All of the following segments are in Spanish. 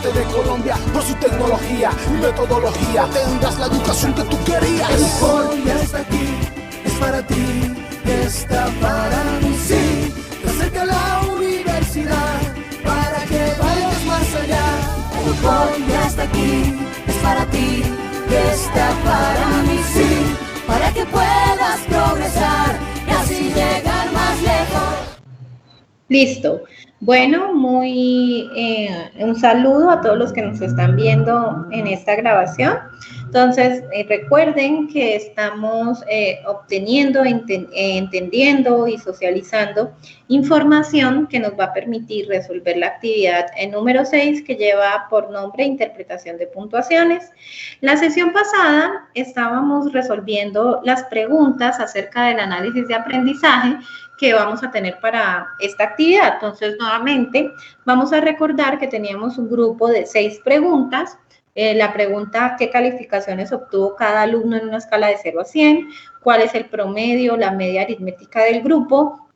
norte de Colombia, por su tecnología y metodología, tendrás la educación que tú querías. El Poli ya está aquí, es para ti, está para mí, sí. Te acerca a la universidad, para que vayas más allá. El Poli ya está aquí, es para ti, está para mí, sí. Para que puedas progresar y así llegar más lejos. Listo. Bueno, un saludo a todos los que nos están viendo en esta grabación. Entonces, recuerden que estamos obteniendo, entendiendo y socializando información que nos va a permitir resolver la actividad número 6, que lleva por nombre interpretación de puntuaciones. La sesión pasada estábamos resolviendo las preguntas acerca del análisis de aprendizaje que vamos a tener para esta actividad. Entonces, nuevamente, vamos a recordar que teníamos un grupo de 6 preguntas. La pregunta: ¿qué calificaciones obtuvo cada alumno en una escala de 0 a 100? ¿Cuál es el promedio, la media aritmética del grupo?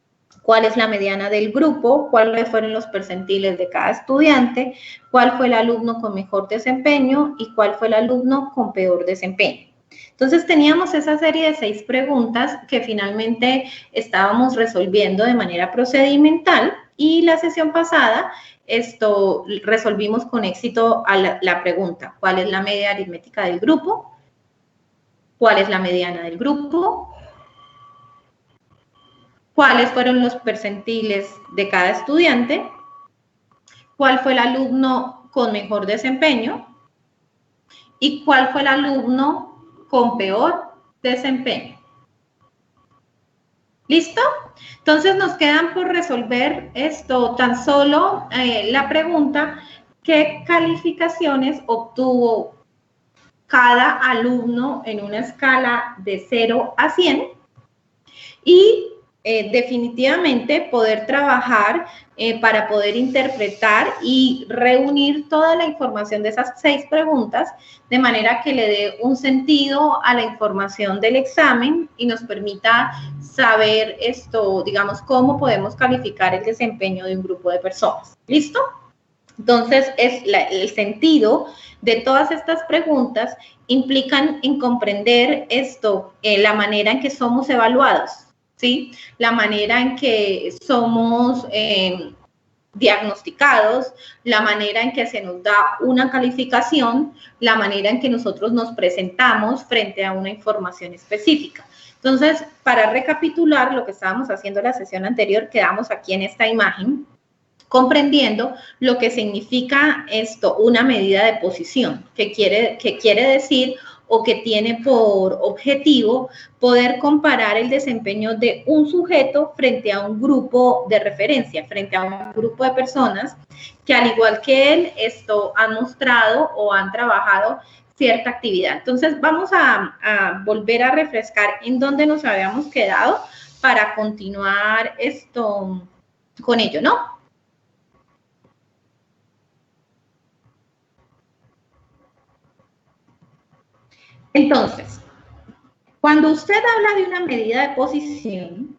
¿Cuál es la mediana del grupo? ¿Cuáles fueron los percentiles de cada estudiante? ¿Cuál fue el alumno con mejor desempeño? ¿Y cuál fue el alumno con peor desempeño? Entonces, teníamos esa serie de 6 preguntas que finalmente estábamos resolviendo de manera procedimental, y la sesión pasada resolvimos con éxito la pregunta: ¿cuál es la media aritmética del grupo? ¿Cuál es la mediana del grupo? ¿Cuáles fueron los percentiles de cada estudiante? ¿Cuál fue el alumno con mejor desempeño? ¿Y cuál fue el alumno con peor desempeño? ¿Listo? Entonces nos quedan por resolver tan solo la pregunta: ¿qué calificaciones obtuvo cada alumno en una escala de 0 a 100? Y definitivamente poder trabajar para poder interpretar y reunir toda la información de esas 6 preguntas de manera que le dé un sentido a la información del examen y nos permita saber digamos, cómo podemos calificar el desempeño de un grupo de personas. ¿Listo? Entonces, el sentido de todas estas preguntas implican en comprender la manera en que somos evaluados, ¿sí? La manera en que somos diagnosticados, la manera en que se nos da una calificación, la manera en que nosotros nos presentamos frente a una información específica. Entonces, para recapitular lo que estábamos haciendo en la sesión anterior, quedamos aquí en esta imagen, comprendiendo lo que significa una medida de posición, que quiere decir, o que tiene por objetivo, poder comparar el desempeño de un sujeto frente a un grupo de referencia, frente a un grupo de personas que, al igual que él, han mostrado o han trabajado cierta actividad. Entonces, vamos a volver a refrescar en dónde nos habíamos quedado para continuar con ello, ¿no? Entonces, cuando usted habla de una medida de posición,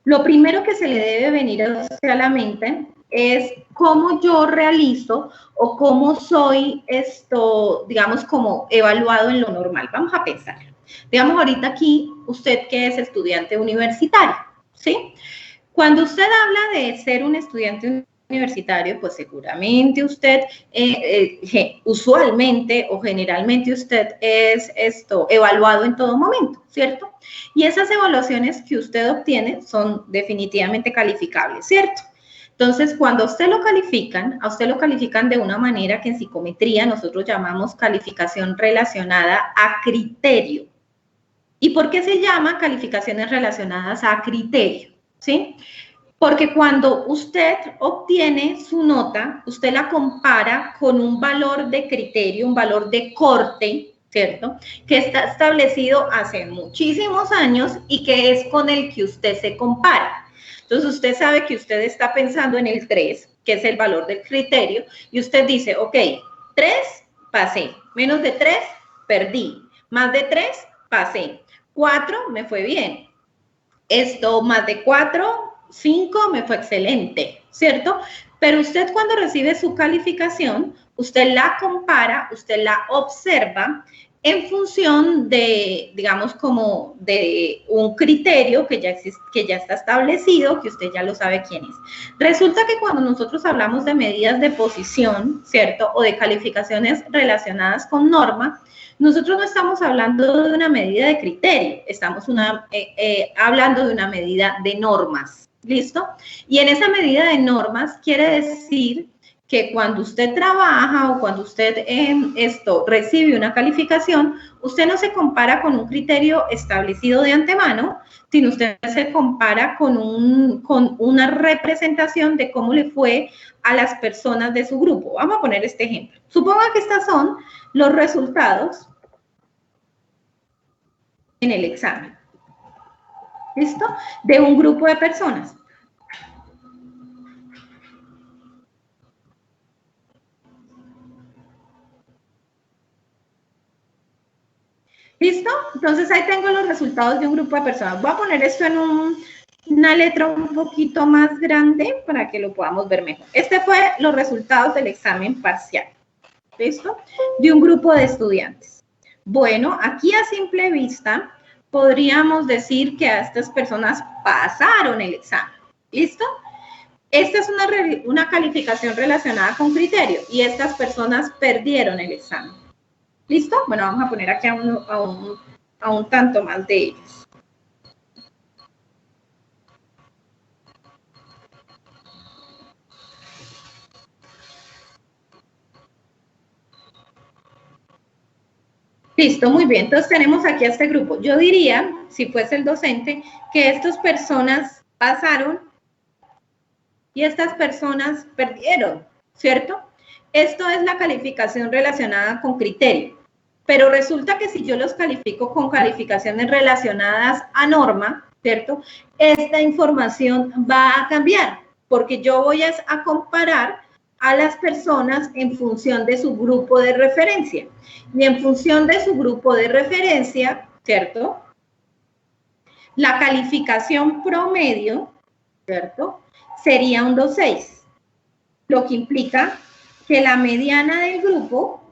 lo primero que se le debe venir a la mente es cómo yo realizo o cómo soy digamos, como evaluado en lo normal. Vamos a pensar. Digamos, ahorita aquí, usted que es estudiante universitario, ¿sí? Cuando usted habla de ser un estudiante universitario, pues seguramente usted, usualmente o generalmente usted es evaluado en todo momento, ¿cierto? Y esas evaluaciones que usted obtiene son definitivamente calificables, ¿cierto? Entonces, cuando a usted lo califican de una manera que en psicometría nosotros llamamos calificación relacionada a criterio. ¿Y por qué se llama calificaciones relacionadas a criterio? ¿Sí? Porque cuando usted obtiene su nota, usted la compara con un valor de criterio, un valor de corte, ¿cierto? Que está establecido hace muchísimos años y que es con el que usted se compara. Entonces, usted sabe que usted está pensando en el 3, que es el valor del criterio, y usted dice, ok, 3, pasé. Menos de 3, perdí. Más de 3, pasé. 4, me fue bien. Más de 4, 5, me fue excelente, ¿cierto? Pero usted cuando recibe su calificación, usted la compara, usted la observa en función de, digamos, como de un criterio que ya existe, que ya está establecido, que usted ya lo sabe quién es. Resulta que cuando nosotros hablamos de medidas de posición, ¿cierto? O de calificaciones relacionadas con norma, nosotros no estamos hablando de una medida de criterio, estamos hablando de una medida de normas, ¿listo? Y en esa medida de normas quiere decir que cuando usted trabaja o cuando usted recibe una calificación, usted no se compara con un criterio establecido de antemano, sino usted se compara con una representación de cómo le fue a las personas de su grupo. Vamos a poner este ejemplo. Suponga que estos son los resultados en el examen, ¿listo? De un grupo de personas. ¿Listo? Entonces ahí tengo los resultados de un grupo de personas. Voy a poner esto en una letra un poquito más grande para que lo podamos ver mejor. Este fue los resultados del examen parcial. ¿Listo? De un grupo de estudiantes. Bueno, aquí a simple vista podríamos decir que a estas personas pasaron el examen. ¿Listo? Esta es una calificación relacionada con criterio y estas personas perdieron el examen. ¿Listo? Bueno, vamos a poner aquí a un tanto más de ellos. Listo, muy bien. Entonces tenemos aquí a este grupo. Yo diría, si fuese el docente, que estas personas pasaron y estas personas perdieron, ¿cierto? Esto es la calificación relacionada con criterio. Pero resulta que si yo los califico con calificaciones relacionadas a norma, ¿cierto? Esta información va a cambiar, porque yo voy a comparar a las personas en función de su grupo de referencia. Y en función de su grupo de referencia, ¿cierto? La calificación promedio, ¿cierto? Sería un 2.6, lo que implica que la mediana del grupo,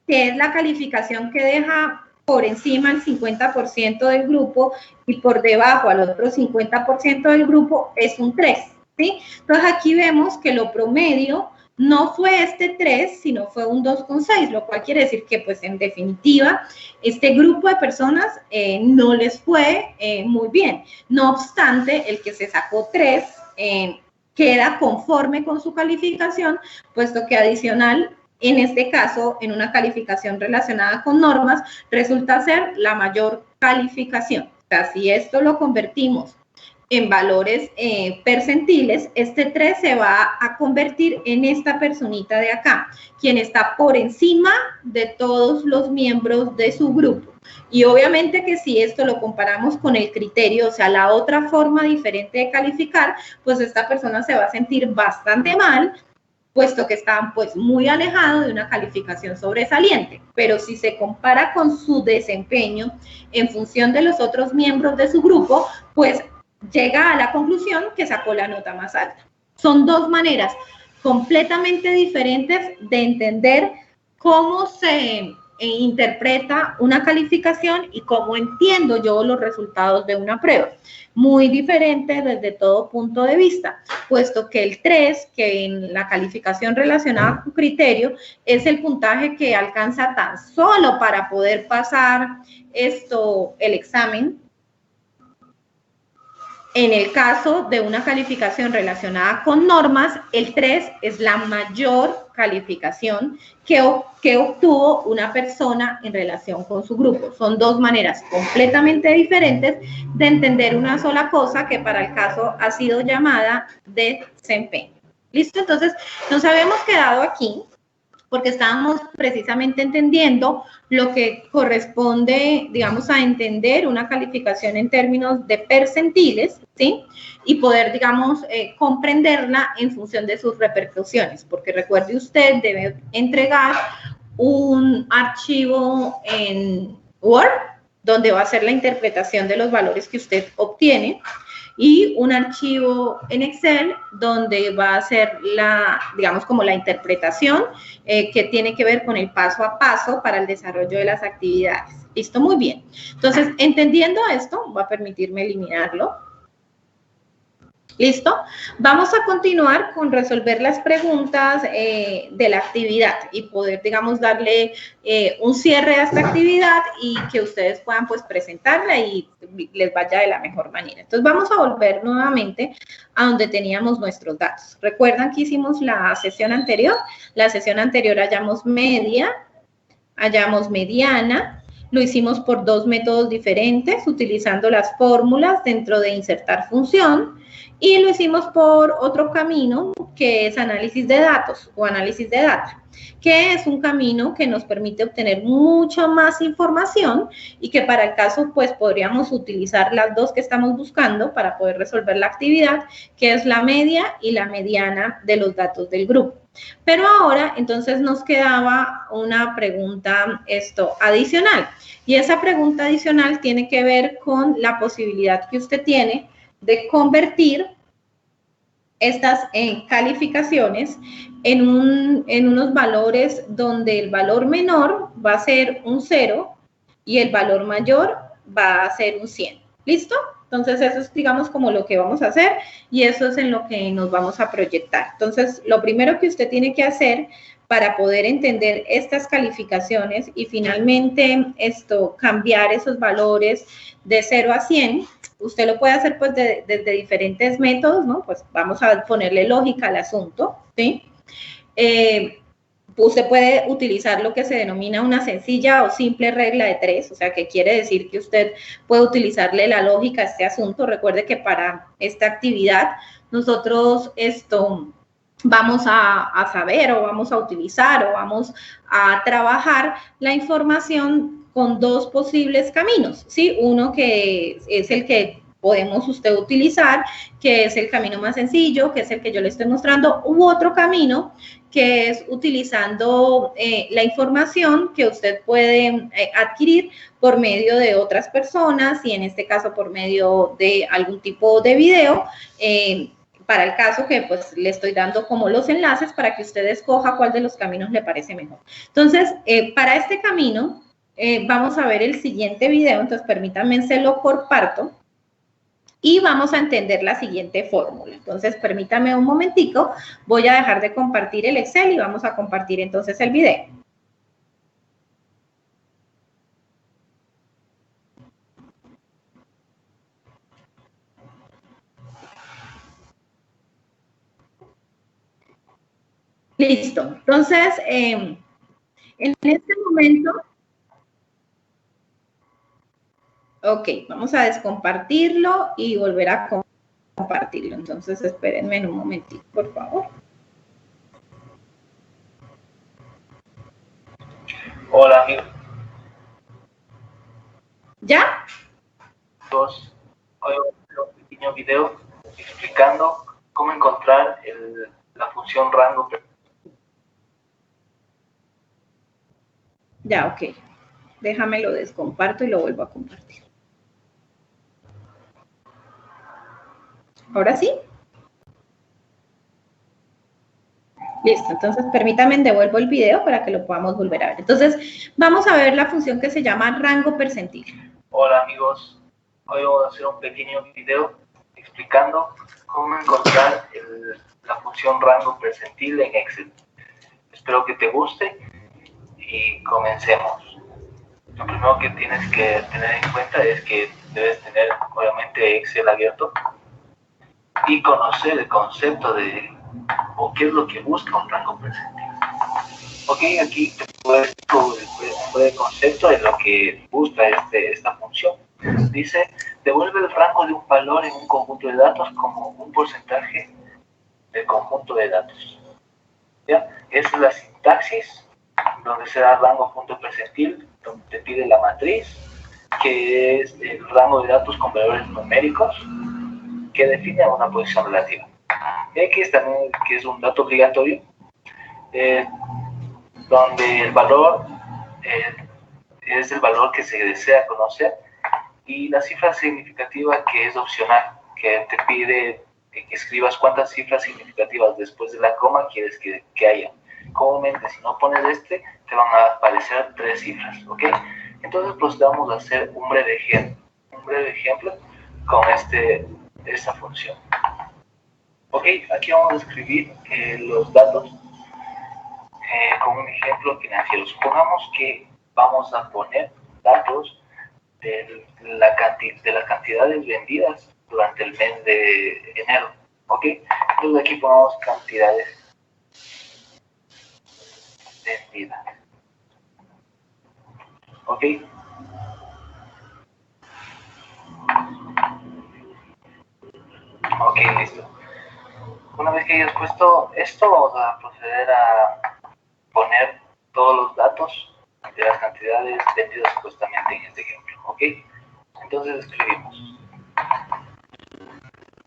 que es la calificación que deja por encima el 50% del grupo y por debajo al otro 50% del grupo, es un 3, ¿sí? Entonces aquí vemos que lo promedio no fue este 3, sino fue un 2.6, lo cual quiere decir que, pues, en definitiva, este grupo de personas no les fue muy bien. No obstante, el que se sacó 3 queda conforme con su calificación, puesto que adicional, en este caso, en una calificación relacionada con normas, resulta ser la mayor calificación. O sea, si esto lo convertimos en valores percentiles, este 3 se va a convertir en esta personita de acá, quien está por encima de todos los miembros de su grupo. Y obviamente que si esto lo comparamos con el criterio, o sea, la otra forma diferente de calificar, pues esta persona se va a sentir bastante mal, puesto que está, pues, muy alejado de una calificación sobresaliente. Pero si se compara con su desempeño en función de los otros miembros de su grupo, pues llega a la conclusión que sacó la nota más alta. Son dos maneras completamente diferentes de entender cómo se interpreta una calificación y cómo entiendo yo los resultados de una prueba. Muy diferente desde todo punto de vista, puesto que el 3, que en la calificación relacionada con criterio, es el puntaje que alcanza tan solo para poder pasar el examen. En el caso de una calificación relacionada con normas, el 3 es la mayor calificación que obtuvo una persona en relación con su grupo. Son dos maneras completamente diferentes de entender una sola cosa que para el caso ha sido llamada desempeño. ¿Listo? Entonces, nos habíamos quedado aquí porque estábamos precisamente entendiendo lo que corresponde, digamos, a entender una calificación en términos de percentiles, ¿sí? Y poder, digamos, comprenderla en función de sus repercusiones, porque recuerde usted, debe entregar un archivo en Word, donde va a hacer la interpretación de los valores que usted obtiene, y un archivo en Excel donde va a ser digamos, como la interpretación que tiene que ver con el paso a paso para el desarrollo de las actividades. ¿Listo? Muy bien. Entonces, entendiendo esto, voy a permitirme eliminarlo. ¿Listo? Vamos a continuar con resolver las preguntas de la actividad y poder, digamos, darle un cierre a esta actividad y que ustedes puedan, pues, presentarla y les vaya de la mejor manera. Entonces, vamos a volver nuevamente a donde teníamos nuestros datos. ¿Recuerdan que hicimos la sesión anterior? La sesión anterior hallamos media, hallamos mediana. Lo hicimos por dos métodos diferentes, utilizando las fórmulas dentro de insertar función. Y lo hicimos por otro camino, que es análisis de datos o análisis de data, que es un camino que nos permite obtener mucha más información y que para el caso, pues, podríamos utilizar las dos que estamos buscando para poder resolver la actividad, que es la media y la mediana de los datos del grupo. Pero ahora, entonces, nos quedaba una pregunta adicional. Y esa pregunta adicional tiene que ver con la posibilidad que usted tiene de convertir estas calificaciones en unos valores donde el valor menor va a ser un 0 y el valor mayor va a ser un 100. ¿Listo? Entonces, eso es, digamos, como lo que vamos a hacer y eso es en lo que nos vamos a proyectar. Entonces, lo primero que usted tiene que hacer para poder entender estas calificaciones y finalmente cambiar esos valores de 0 a 100, usted lo puede hacer pues desde diferentes métodos, ¿no? Pues vamos a ponerle lógica al asunto, ¿sí? Usted puede utilizar lo que se denomina una sencilla o simple regla de 3, o sea, que quiere decir que usted puede utilizarle la lógica a este asunto. Recuerde que para esta actividad nosotros vamos a saber o vamos a utilizar o vamos a trabajar la información con dos posibles caminos, ¿sí? Uno que es el que podemos usted utilizar, que es el camino más sencillo, que es el que yo le estoy mostrando, u otro camino que es utilizando la información que usted puede adquirir por medio de otras personas y en este caso por medio de algún tipo de video, para el caso que pues le estoy dando como los enlaces para que usted escoja cuál de los caminos le parece mejor. Entonces, para este camino, vamos a ver el siguiente video, entonces permítanme, se lo comparto y vamos a entender la siguiente fórmula. Entonces, permítame un momentico, voy a dejar de compartir el Excel y vamos a compartir entonces el video. Listo, entonces, en este momento, ok, vamos a descompartirlo y volver a compartirlo. Entonces, espérenme en un momentito, por favor. Hola, amigos. ¿Ya? Hoy voy a hacer un pequeño video explicando cómo encontrar la función rango. Ya, ok. Déjame lo descomparto y lo vuelvo a compartir. ¿Ahora sí? Listo, entonces permítanme, devuelvo el video para que lo podamos volver a ver. Entonces, vamos a ver la función que se llama rango percentil. Hola, amigos. Hoy voy a hacer un pequeño video explicando cómo encontrar la función rango percentil en Excel. Espero que te guste y comencemos. Lo primero que tienes que tener en cuenta es que debes tener, obviamente, Excel abierto y conocer el concepto de o qué es lo que busca un rango percentil. Ok, aquí te puedes ver el concepto de lo que busca esta función. Dice, devuelve el rango de un valor en un conjunto de datos como un porcentaje del conjunto de datos. ¿Ya? Esa es la sintaxis, donde se da rango punto percentil, donde te pide la matriz, que es el rango de datos con valores numéricos, que define una posición relativa. X también, que es un dato obligatorio, donde el valor es el valor que se desea conocer, y la cifra significativa, que es opcional, que te pide que escribas cuántas cifras significativas después de la coma quieres que haya. Comúnmente, si no pones te van a aparecer 3 cifras, ¿ok? Entonces procedamos a hacer un breve ejemplo con esta función. Ok, aquí vamos a escribir los datos con un ejemplo financiero. Supongamos que vamos a poner datos de las cantidades vendidas durante el mes de enero, ¿ok? Entonces aquí ponemos cantidades vendidas, ¿ok? Ok, listo. Una vez que hayas puesto esto, vamos a proceder a poner todos los datos de las cantidades vendidas supuestamente en este ejemplo, ¿ok? Entonces escribimos.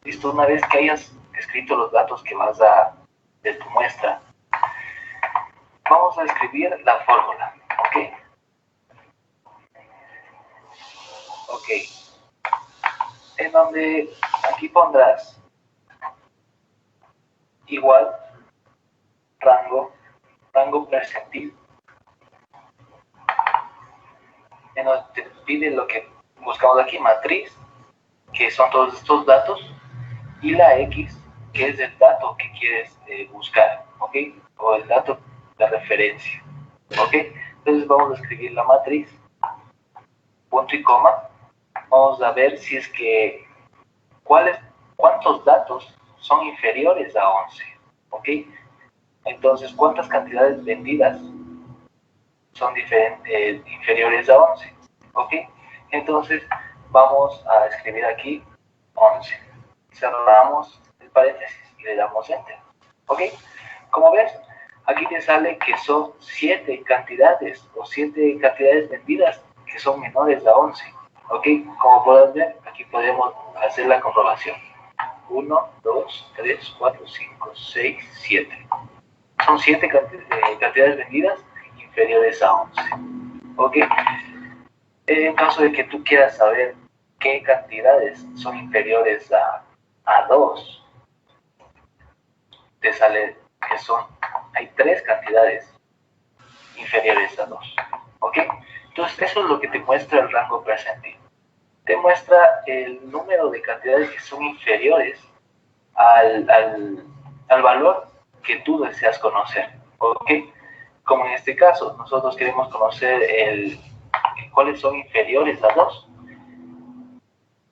Listo, una vez que hayas escrito los datos que vas de tu muestra, vamos a escribir la fórmula, ¿ok? Ok. En donde aquí pondrás igual rango percentil, en donde te pide lo que buscamos aquí, matriz, que son todos estos datos, y la X, que es el dato que quieres buscar, ¿ok? O el dato de referencia, ¿ok? Entonces vamos a escribir la matriz, punto y coma. Vamos a ver si es que cuántos datos son inferiores a 11, ¿ok? Entonces, ¿cuántas cantidades vendidas son inferiores a 11? ¿Ok? Entonces, vamos a escribir aquí 11. Cerramos el paréntesis y le damos Enter. ¿Ok? Como ves, aquí te sale que son 7 cantidades o 7 cantidades vendidas que son menores a 11. ¿Ok? Como puedes ver, aquí podemos hacer la comprobación. 1, 2, 3, 4, 5, 6, 7. Son 7 cantidades vendidas inferiores a 11. ¿Ok? En caso de que tú quieras saber qué cantidades son inferiores a 2, te sale que hay 3 cantidades inferiores a 2. ¿Ok? Entonces, eso es lo que te muestra el rango percentil. Te muestra el número de cantidades que son inferiores al valor que tú deseas conocer, ¿ok? Como en este caso, nosotros queremos conocer cuáles son inferiores a 2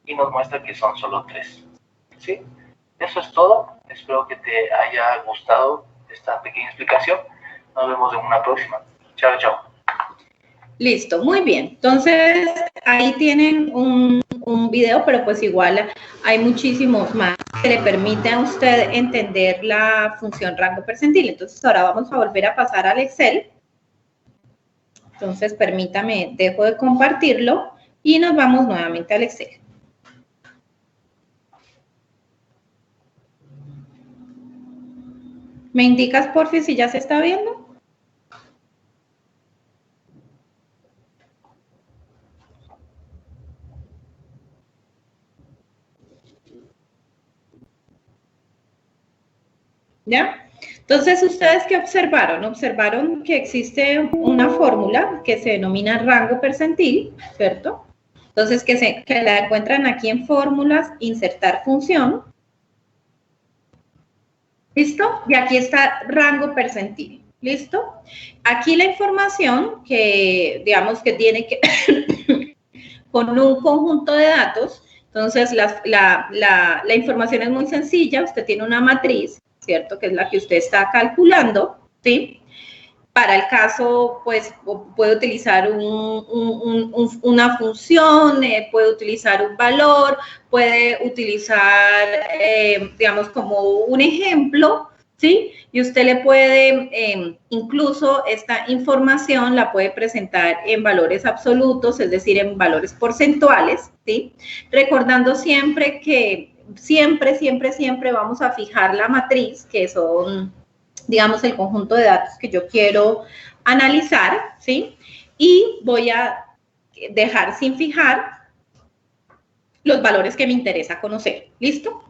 y nos muestra que son solo 3, ¿sí? Eso es todo. Espero que te haya gustado esta pequeña explicación. Nos vemos en una próxima. Chao, chao. Listo, muy bien. Entonces, ahí tienen un video, pero pues igual hay muchísimos más que le permiten a usted entender la función rango percentil. Entonces, ahora vamos a volver a pasar al Excel. Entonces, permítame, dejo de compartirlo y nos vamos nuevamente al Excel. ¿Me indicas, por fin, si ya se está viendo? ¿Ya? Entonces, ¿ustedes qué observaron? Observaron que existe una fórmula que se denomina rango percentil, ¿cierto? Entonces, que la encuentran aquí en fórmulas, insertar función. ¿Listo? Y aquí está rango percentil. ¿Listo? Aquí la información que, digamos, que tiene que con un conjunto de datos. Entonces, la información es muy sencilla. Usted tiene una matriz, ¿cierto? Que es la que usted está calculando, ¿sí? Para el caso, pues, puede utilizar una función, puede utilizar un valor, puede utilizar, digamos, como un ejemplo, ¿sí? Y usted le puede, incluso esta información la puede presentar en valores absolutos, es decir, en valores porcentuales, ¿sí? Recordando siempre que siempre vamos a fijar la matriz, que son, digamos, el conjunto de datos que yo quiero analizar, ¿sí? Y voy a dejar sin fijar los valores que me interesa conocer. ¿Listo?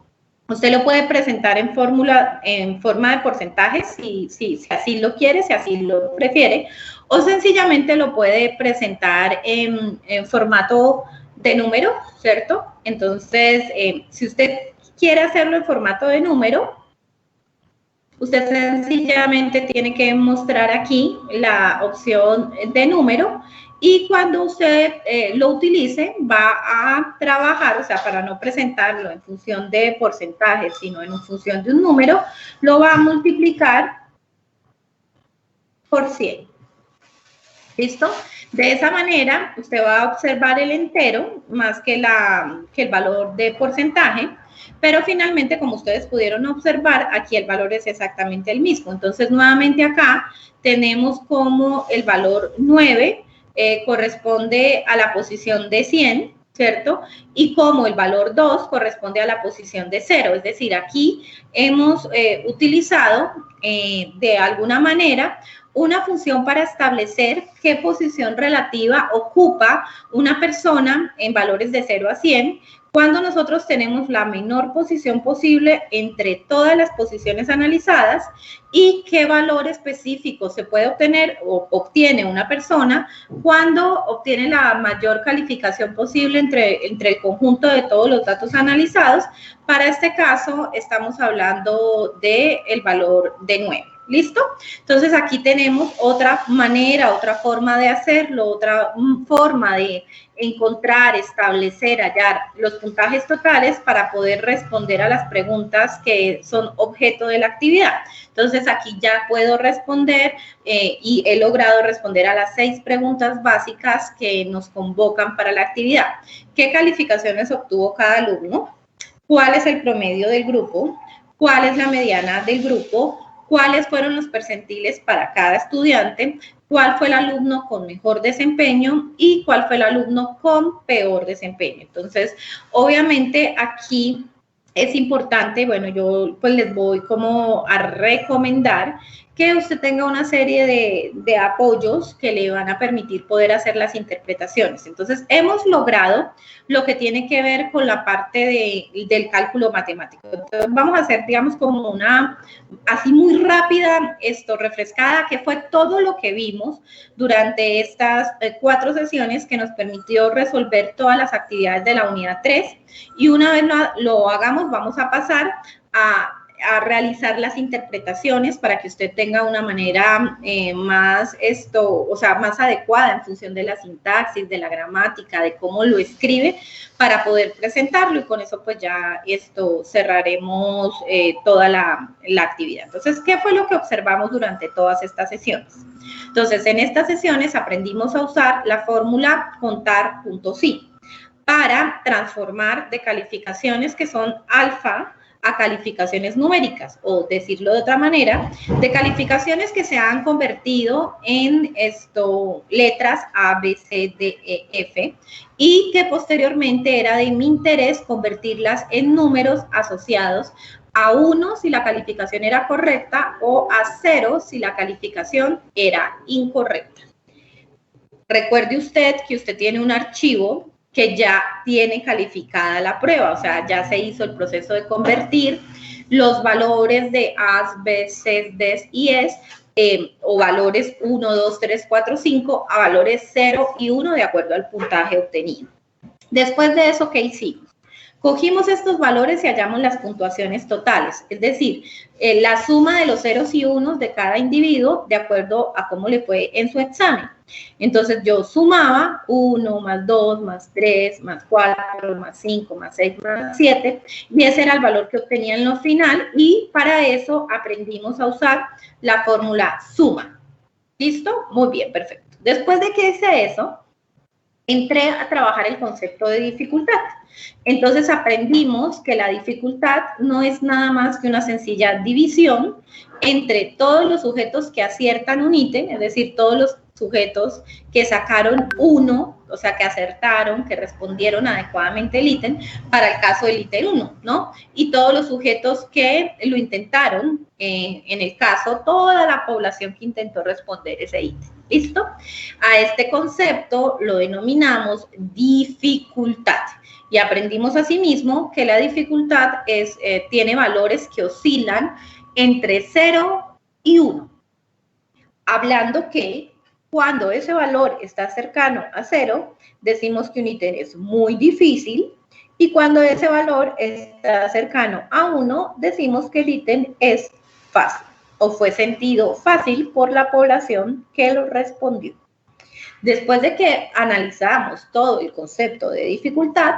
Usted lo puede presentar en forma de porcentajes, si así lo quiere, si así lo prefiere, o sencillamente lo puede presentar en formato de número, ¿cierto? Entonces, si usted quiere hacerlo en formato de número, usted sencillamente tiene que mostrar aquí la opción de número, y cuando usted lo utilice, va a trabajar, o sea, para no presentarlo en función de porcentajes, sino en función de un número, lo va a multiplicar por 100. ¿Listo? De esa manera, usted va a observar el entero más que el valor de porcentaje, pero finalmente, como ustedes pudieron observar, aquí el valor es exactamente el mismo. Entonces, nuevamente acá tenemos como el valor 9, corresponde a la posición de 100, ¿cierto? Y como el valor 2 corresponde a la posición de 0, es decir, aquí hemos utilizado de alguna manera una función para establecer qué posición relativa ocupa una persona en valores de 0 a 100, cuando nosotros tenemos la menor posición posible entre todas las posiciones analizadas, y qué valor específico se puede obtener o obtiene una persona cuando obtiene la mayor calificación posible entre el conjunto de todos los datos analizados. Para este caso estamos hablando del valor de 9. ¿Listo? Entonces aquí tenemos otra manera, otra forma de hacerlo, otra forma de encontrar, establecer, hallar los puntajes totales para poder responder a las preguntas que son objeto de la actividad. Entonces aquí ya puedo responder y he logrado responder a las 6 preguntas básicas que nos convocan para la actividad. ¿Qué calificaciones obtuvo cada alumno? ¿Cuál es el promedio del grupo? ¿Cuál es la mediana del grupo? ¿Cuáles fueron los percentiles para cada estudiante? ¿Cuál fue el alumno con mejor desempeño? ¿Y cuál fue el alumno con peor desempeño? Entonces, obviamente aquí es importante, bueno, yo pues les voy como a recomendar que usted tenga una serie de apoyos que le van a permitir poder hacer las interpretaciones. Entonces, hemos logrado lo que tiene que ver con la parte del cálculo matemático. Entonces, vamos a hacer, digamos, como una, así muy rápida, refrescada, que fue todo lo que vimos durante estas 4 sesiones que nos permitió resolver todas las actividades de la unidad 3. Y una vez lo hagamos, vamos a pasar a realizar las interpretaciones para que usted tenga una manera más más adecuada en función de la sintaxis, de la gramática, de cómo lo escribe, para poder presentarlo, y con eso pues ya cerraremos toda la actividad. Entonces, ¿qué fue lo que observamos durante todas estas sesiones? Entonces, en estas sesiones aprendimos a usar la fórmula contar.si para transformar de calificaciones que son alfa a calificaciones numéricas, o decirlo de otra manera, de calificaciones que se han convertido en letras A, B, C, D, E, F, y que posteriormente era de mi interés convertirlas en números asociados a 1 si la calificación era correcta, o a 0 si la calificación era incorrecta. Recuerde usted que usted tiene un archivo que ya tiene calificada la prueba, o sea, ya se hizo el proceso de convertir los valores de A's, B's, C's, D's y E's, o valores 1, 2, 3, 4, 5, a valores 0 y 1 de acuerdo al puntaje obtenido. Después de eso, ¿qué hicimos? Cogimos estos valores y hallamos las puntuaciones totales, es decir, la suma de los ceros y unos de cada individuo de acuerdo a cómo le fue en su examen. Entonces yo sumaba 1 más 2 más 3 más 4 más 5 más 6 más 7, y ese era el valor que obtenía en lo final, y para eso aprendimos a usar la fórmula suma. ¿Listo? Muy bien, perfecto. Después de que hice eso, entré a trabajar el concepto de dificultad. Entonces aprendimos que la dificultad no es nada más que una sencilla división entre todos los sujetos que aciertan un ítem, es decir, todos los sujetos que sacaron 1, o sea, que acertaron, que respondieron adecuadamente el ítem, para el caso del ítem 1, ¿no? Y todos los sujetos que lo intentaron, en el caso, toda la población que intentó responder ese ítem. ¿Listo? A este concepto lo denominamos dificultad. Y aprendimos asimismo que la dificultad tiene valores que oscilan entre 0 y 1. Hablando que cuando ese valor está cercano a 0, decimos que un ítem es muy difícil, y cuando ese valor está cercano a 1, decimos que el ítem es fácil o fue sentido fácil por la población que lo respondió. Después de que analizamos todo el concepto de dificultad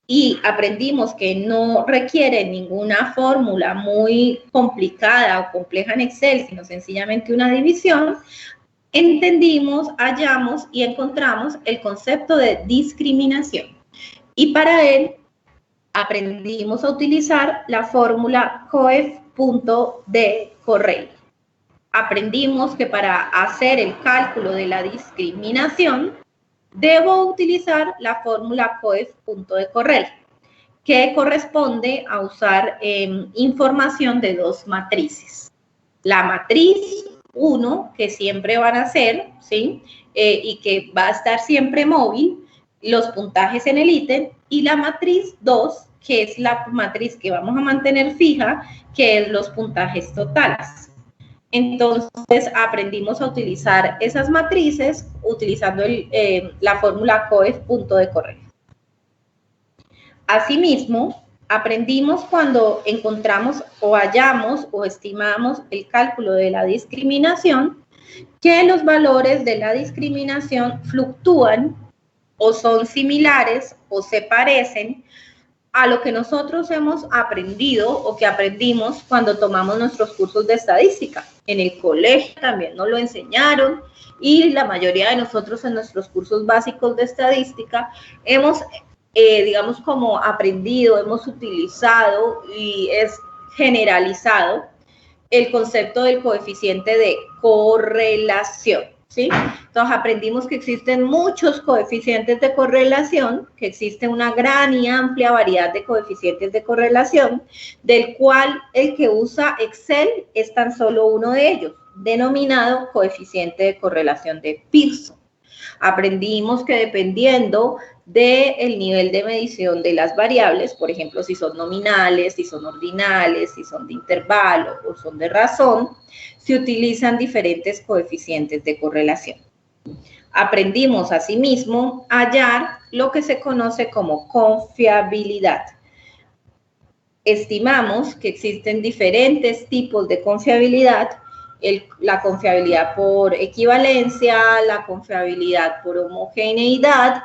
y aprendimos que no requiere ninguna fórmula muy complicada o compleja en Excel, sino sencillamente una división, entendimos, hallamos y encontramos el concepto de discriminación. Y para él aprendimos a utilizar la fórmula coef.de_Correll. Aprendimos que para hacer el cálculo de la discriminación, debo utilizar la fórmula coef.de_Correll, que corresponde a usar información de dos matrices. La matriz 1, que siempre van a ser, ¿sí? Y que va a estar siempre móvil, los puntajes en el ítem, y la matriz 2, que es la matriz que vamos a mantener fija, que es los puntajes totales. Entonces, aprendimos a utilizar esas matrices utilizando la fórmula coef.de_Correll. Asimismo, aprendimos cuando encontramos o hallamos o estimamos el cálculo de la discriminación, que los valores de la discriminación fluctúan o son similares o se parecen a lo que nosotros hemos aprendido o que aprendimos cuando tomamos nuestros cursos de estadística. En el colegio también nos lo enseñaron, y la mayoría de nosotros en nuestros cursos básicos de estadística hemos, digamos, como aprendido, hemos utilizado y es generalizado el concepto del coeficiente de correlación, ¿sí? Entonces aprendimos que existen muchos coeficientes de correlación, que existe una gran y amplia variedad de coeficientes de correlación, del cual el que usa Excel es tan solo uno de ellos, denominado coeficiente de correlación de Pearson. Aprendimos que dependiendo del nivel de medición de las variables, por ejemplo, si son nominales, si son ordinales, si son de intervalo o son de razón, se utilizan diferentes coeficientes de correlación. Aprendimos asimismo a hallar lo que se conoce como confiabilidad. Estimamos que existen diferentes tipos de confiabilidad: la confiabilidad por equivalencia, la confiabilidad por homogeneidad,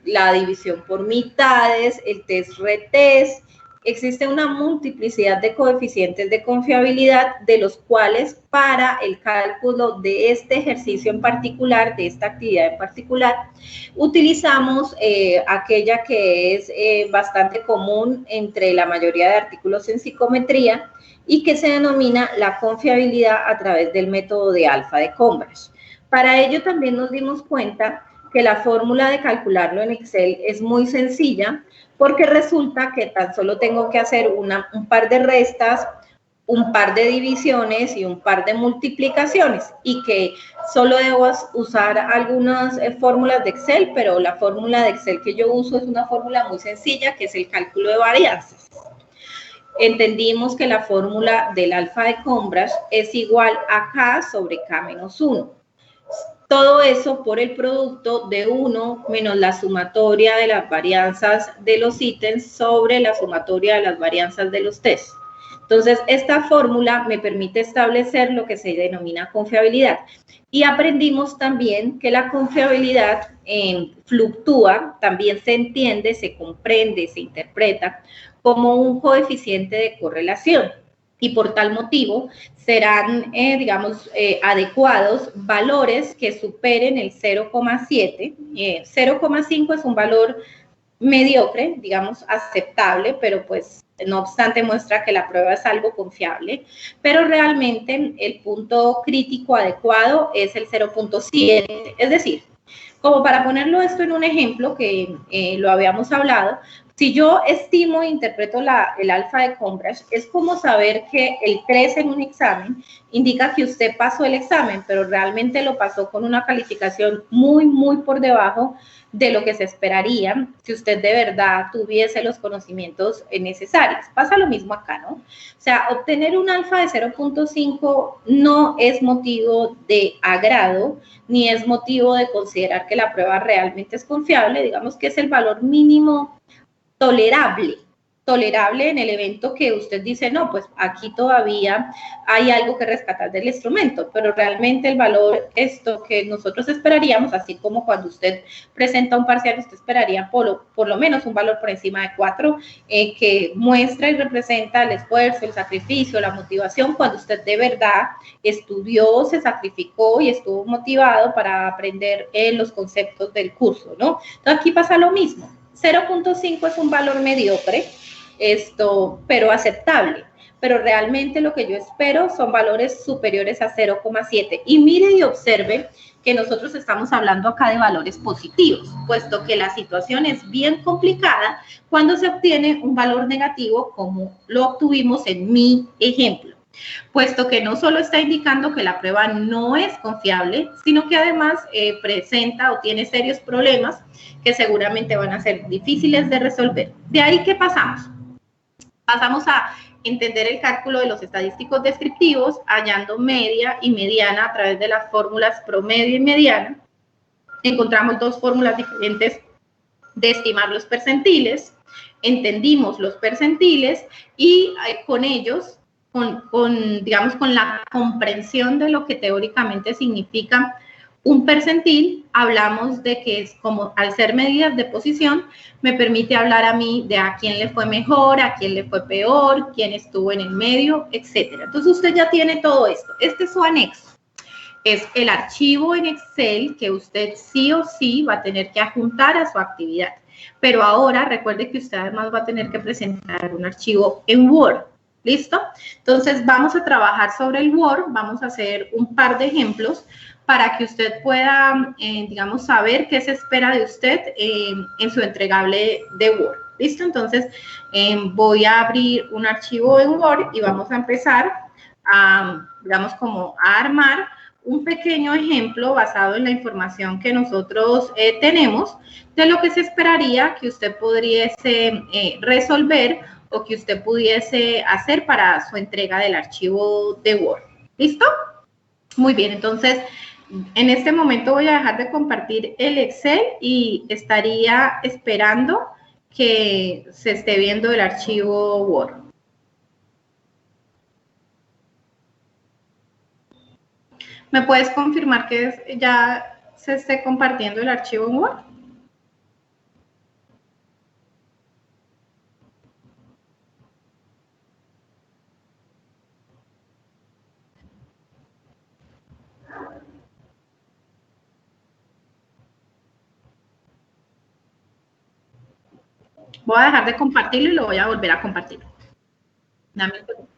la división por mitades, el test-retest. Existe una multiplicidad de coeficientes de confiabilidad, de los cuales para el cálculo de este ejercicio en particular, de esta actividad en particular, utilizamos aquella que es bastante común entre la mayoría de artículos en psicometría y que se denomina la confiabilidad a través del método de alfa de Combridge. Para ello también nos dimos cuenta que la fórmula de calcularlo en Excel es muy sencilla, porque resulta que tan solo tengo que hacer un par de restas, un par de divisiones y un par de multiplicaciones, y que solo debo usar algunas fórmulas de Excel, pero la fórmula de Excel que yo uso es una fórmula muy sencilla, que es el cálculo de varianzas. Entendimos que la fórmula del alfa de Combridge es igual a K sobre K menos 1. Todo eso por el producto de 1 menos la sumatoria de las varianzas de los ítems sobre la sumatoria de las varianzas de los tests. Entonces, esta fórmula me permite establecer lo que se denomina confiabilidad. Y aprendimos también que la confiabilidad fluctúa, también se entiende, se comprende, se interpreta como un coeficiente de correlación. Y por tal motivo serán, digamos, adecuados valores que superen el 0,7. 0,5 es un valor mediocre, digamos, aceptable, pero pues no obstante muestra que la prueba es algo confiable. Pero realmente el punto crítico adecuado es el 0,7. Es decir, como para ponerlo esto en un ejemplo que lo habíamos hablado, Si yo estimo e interpreto el alfa de Cambridge, es como saber que el 3 en un examen indica que usted pasó el examen, pero realmente lo pasó con una calificación muy, muy por debajo de lo que se esperaría si usted de verdad tuviese los conocimientos necesarios. Pasa lo mismo acá, ¿no? O sea, obtener un alfa de 0.5 no es motivo de agrado, ni es motivo de considerar que la prueba realmente es confiable. Digamos que es el valor mínimo tolerable en el evento que usted dice, no, pues aquí todavía hay algo que rescatar del instrumento, pero realmente el valor, esto que nosotros esperaríamos, así como cuando usted presenta un parcial, usted esperaría por lo menos un valor por encima de 4, que muestra y representa el esfuerzo, el sacrificio, la motivación, cuando usted de verdad estudió, se sacrificó y estuvo motivado para aprender los conceptos del curso, ¿no? Entonces aquí pasa lo mismo. 0.5 es un valor mediocre, pero aceptable. Pero realmente lo que yo espero son valores superiores a 0,7. Y mire y observe que nosotros estamos hablando acá de valores positivos, puesto que la situación es bien complicada cuando se obtiene un valor negativo como lo obtuvimos en mi ejemplo, puesto que no solo está indicando que la prueba no es confiable, sino que además presenta o tiene serios problemas que seguramente van a ser difíciles de resolver. De ahí, ¿qué pasamos? Pasamos a entender el cálculo de los estadísticos descriptivos, hallando media y mediana a través de las fórmulas promedio y mediana. Encontramos dos fórmulas diferentes de estimar los percentiles, entendimos los percentiles y con ellos, digamos, con la comprensión de lo que teóricamente significa un percentil, hablamos de que es como, al ser medidas de posición, me permite hablar a mí de a quién le fue mejor, a quién le fue peor, quién estuvo en el medio, etcétera. Entonces usted ya tiene todo esto. Este es su anexo. Es el archivo en Excel que usted sí o sí va a tener que adjuntar a su actividad. Pero ahora recuerde que usted además va a tener que presentar un archivo en Word. ¿Listo? Entonces vamos a trabajar sobre el Word, vamos a hacer un par de ejemplos para que usted pueda, digamos, saber qué se espera de usted en su entregable de Word. ¿Listo? Entonces, voy a abrir un archivo en Word y vamos a empezar a, digamos, como a armar un pequeño ejemplo basado en la información que nosotros tenemos de lo que se esperaría que usted pudiese resolver o que usted pudiese hacer para su entrega del archivo de Word. ¿Listo? Muy bien, entonces, en este momento voy a dejar de compartir el Excel y estaría esperando que se esté viendo el archivo Word. ¿Me puedes confirmar que ya se esté compartiendo el archivo en Word? Voy a dejar de compartirlo y lo voy a volver a compartir. Dame un segundo.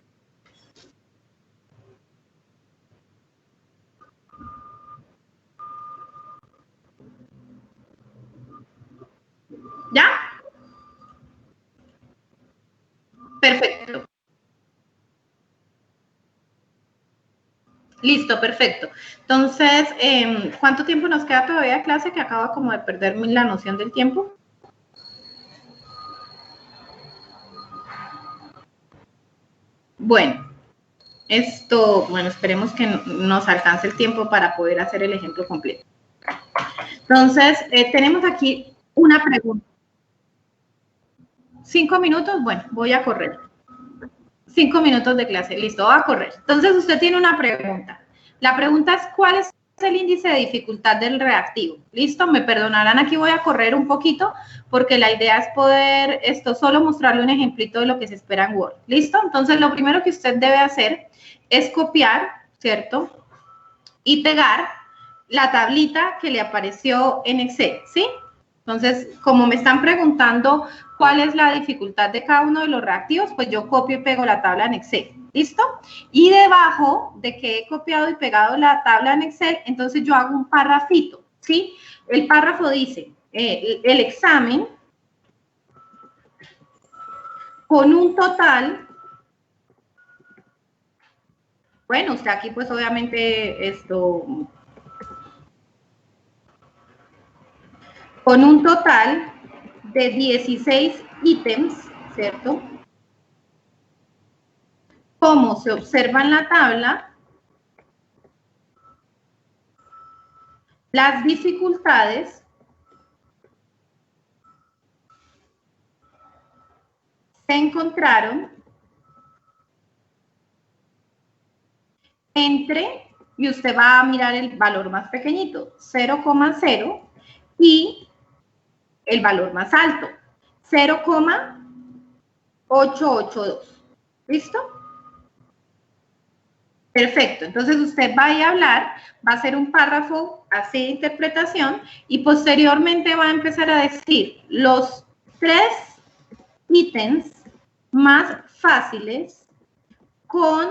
¿Ya? Perfecto. Listo, perfecto. Entonces, ¿cuánto tiempo nos queda todavía de clase? Que acabo como de perder la noción del tiempo. Bueno, esperemos que nos alcance el tiempo para poder hacer el ejemplo completo. Entonces, tenemos aquí una pregunta. 5 minutos, bueno, voy a correr. 5 minutos de clase, listo, voy a correr. Entonces, usted tiene una pregunta. La pregunta es, ¿cuál es el índice de dificultad del reactivo? Listo, me perdonarán, aquí voy a correr un poquito porque la idea es poder solo mostrarle un ejemplito de lo que se espera en Word. ¿Listo? Entonces, lo primero que usted debe hacer es copiar, ¿cierto? Y pegar la tablita que le apareció en Excel, ¿sí? Entonces, como me están preguntando cuál es la dificultad de cada uno de los reactivos, pues yo copio y pego la tabla en Excel. ¿Listo? Y debajo de que he copiado y pegado la tabla en Excel, entonces yo hago un párrafito, ¿sí? El párrafo dice, el examen con un total, bueno, usted aquí pues obviamente con un total de 16 ítems, ¿cierto? Como se observa en la tabla, las dificultades se encontraron entre, y usted va a mirar el valor más pequeñito, 0,0 y el valor más alto, 0,882. ¿Listo? Perfecto. Entonces usted va a hablar, va a hacer un párrafo así de interpretación y posteriormente va a empezar a decir los 3 ítems más fáciles con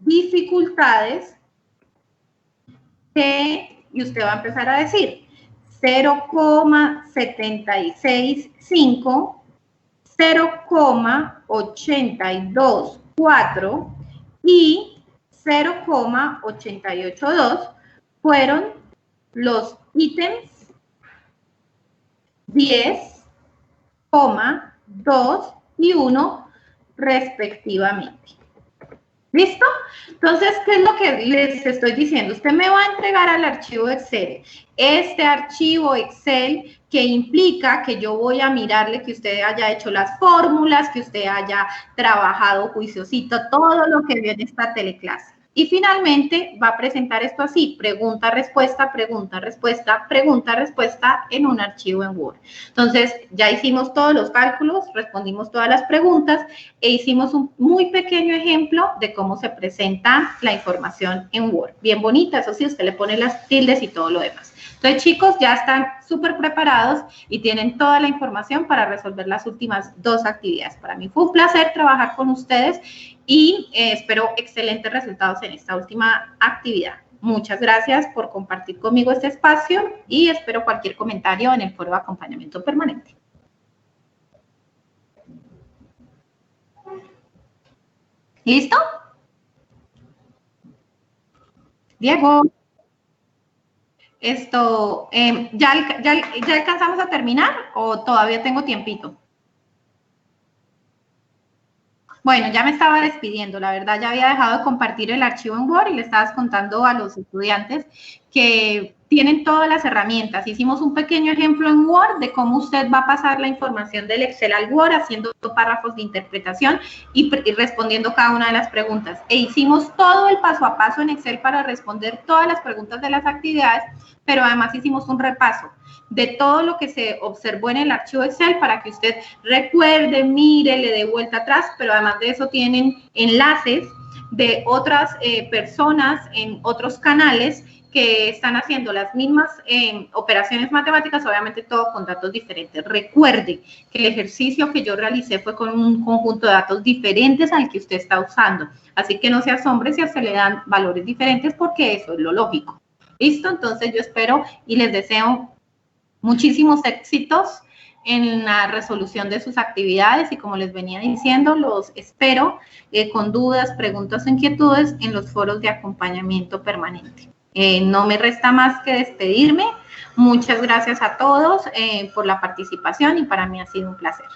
dificultades que, y usted va a empezar a decir 0,765, 0,824 y 0,882 fueron los ítems 10, 2 y 1 respectivamente. ¿Listo? Entonces, ¿qué es lo que les estoy diciendo? Usted me va a entregar al archivo Excel. Este archivo Excel que implica que yo voy a mirarle que usted haya hecho las fórmulas, que usted haya trabajado juiciosito, todo lo que vio en esta teleclase. Y finalmente va a presentar esto así, pregunta, respuesta, pregunta, respuesta, pregunta, respuesta en un archivo en Word. Entonces, ya hicimos todos los cálculos, respondimos todas las preguntas e hicimos un muy pequeño ejemplo de cómo se presenta la información en Word. Bien bonita, eso sí, usted le pone las tildes y todo lo demás. Entonces, chicos, ya están súper preparados y tienen toda la información para resolver las últimas 2 actividades. Para mí fue un placer trabajar con ustedes y espero excelentes resultados en esta última actividad. Muchas gracias por compartir conmigo este espacio y espero cualquier comentario en el foro de acompañamiento permanente. ¿Listo? Diego. ¿Ya alcanzamos a terminar o todavía tengo tiempito? Bueno, ya me estaba despidiendo, la verdad ya había dejado de compartir el archivo en Word y le estabas contando a los estudiantes que tienen todas las herramientas. Hicimos un pequeño ejemplo en Word de cómo usted va a pasar la información del Excel al Word haciendo párrafos de interpretación y respondiendo cada una de las preguntas. E hicimos todo el paso a paso en Excel para responder todas las preguntas de las actividades, pero además hicimos un repaso de todo lo que se observó en el archivo Excel para que usted recuerde, mire, le dé vuelta atrás, pero además de eso tienen enlaces de otras personas en otros canales que están haciendo las mismas operaciones matemáticas, obviamente todo con datos diferentes. Recuerde que el ejercicio que yo realicé fue con un conjunto de datos diferentes al que usted está usando, así que no se asombre si se le dan valores diferentes porque eso es lo lógico. ¿Listo? Entonces yo espero y les deseo muchísimos éxitos en la resolución de sus actividades y como les venía diciendo, los espero con dudas, preguntas o inquietudes en los foros de acompañamiento permanente. No me resta más que despedirme. Muchas gracias a todos por la participación y para mí ha sido un placer.